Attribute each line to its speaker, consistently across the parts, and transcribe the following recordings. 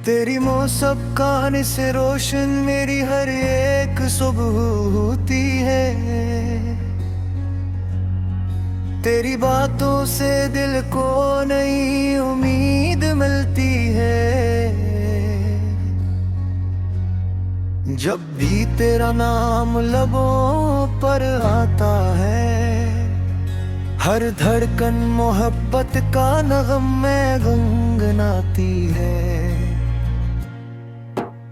Speaker 1: तेरी मुस्कान से रोशन मेरी हर एक सुबह होती है। तेरी बातों से दिल को नई उम्मीद मिलती है। जब भी तेरा नाम लबों पर आता है, हर धड़कन मोहब्बत का नगमे गुनगुनाती है।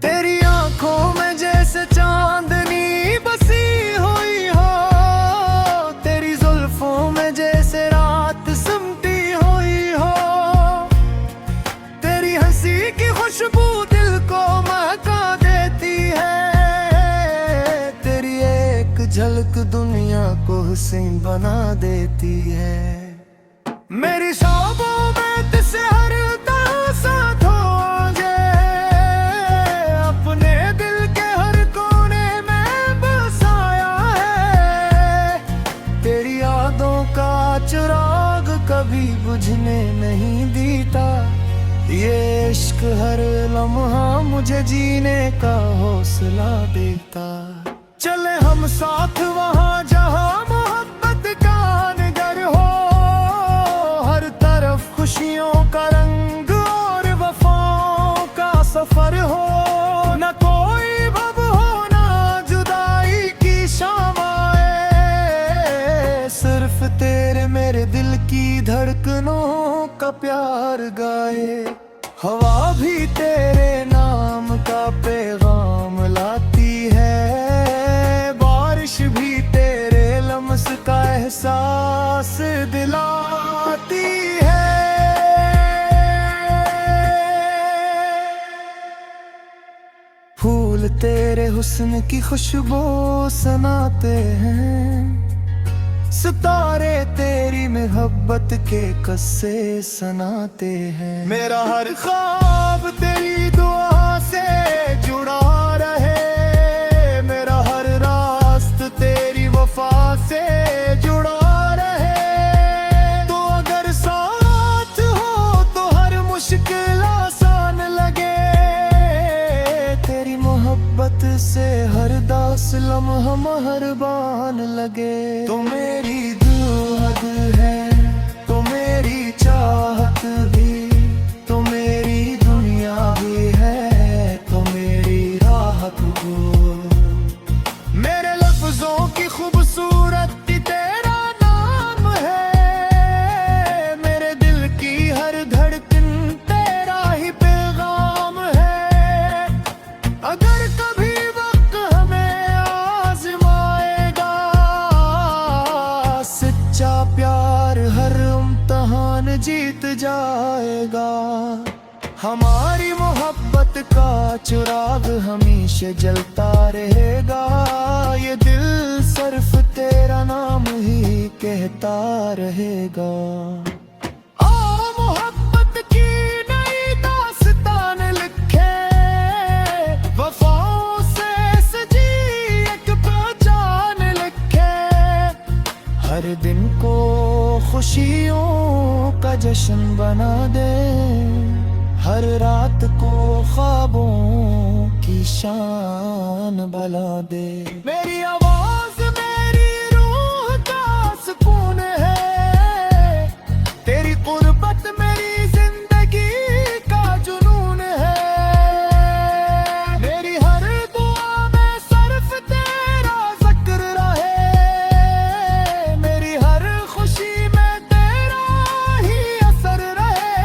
Speaker 1: तेरी आंखों में जैसे चांदनी बसी हुई हो, तेरी जुल्फों में जैसे रात सिमटी हुई हो। तेरी हंसी की खुशबू दिल को महका देती है। तेरी एक झलक दुनिया को हसीन बना देती है। मेरी ख्वाबों में तुझसे हर तरह साथ हो आजे, अपने दिल के हर कोने में बसाया है। तेरी यादों का चिराग कभी बुझने नहीं देता। ये इश्क हर लम्हा मुझे जीने का हौसला देता। चले हम साथ वहाँ जहाँ मोहब्बत का निगर हो, हर तरफ खुशियों का रंग और वफाओं का सफर हो। न कोई भव हो ना जुदाई की शाम आए, सिर्फ तेरे मेरे दिल की धड़कनों का प्यार गाए। हवा भी तेरे नाम का पैगाम लाती है, बारिश भी तेरे लम्स का एहसास दिलाती है। फूल तेरे हुस्न की खुशबू सुनाते हैं, सितारे तेरी मोहब्बत के किस्से सुनाते हैं। मेरा हर ख्वाब तेरी दुआ से जुड़ा रहे, मेरा हर रास्त तेरी वफा से जुड़ा रहे। तो अगर साथ हो तो हर मुश्किल आसान लगे, तेरी मोहब्बत से हर दास लम्हा मेहरबान लगे। तो मेरी दुहद है, तो मेरी चाहत भी, तो मेरी दुनिया भी है, तो मेरी राहत हो। मेरे लफ्जों की खूबसूरती तेरा नाम है, मेरे दिल की हर धड़कन तेरा ही पैगाम है। अगर कभी वक्त हमें आजमाएगा, सच्चा प्यार हर इम्तिहान जीत जाएगा। हमारी मोहब्बत का चिराग हमेशा जलता रहेगा। ये दिल सिर्फ तेरा नाम ही कहता रहेगा। मोहब्बत की नई दास्तान लिखे, वफाओं से सजी एक पहचान लिखे। हर दिन को खुशियों का जश्न बना दे, हर रात को ख्वाबों की शान बना दे। मेरी आवाज मेरी रूह का सुकून है, तेरी कुर्बत मेरी जिंदगी का जुनून है। मेरी हर दुआ में सिर्फ तेरा जिक्र रहे, मेरी हर खुशी में तेरा ही असर रहे।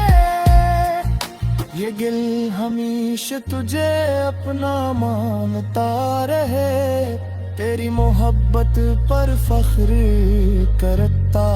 Speaker 1: ये दिल हमेशा तुझे अपना मानता रहे, तेरी मोहब्बत पर फख्र करता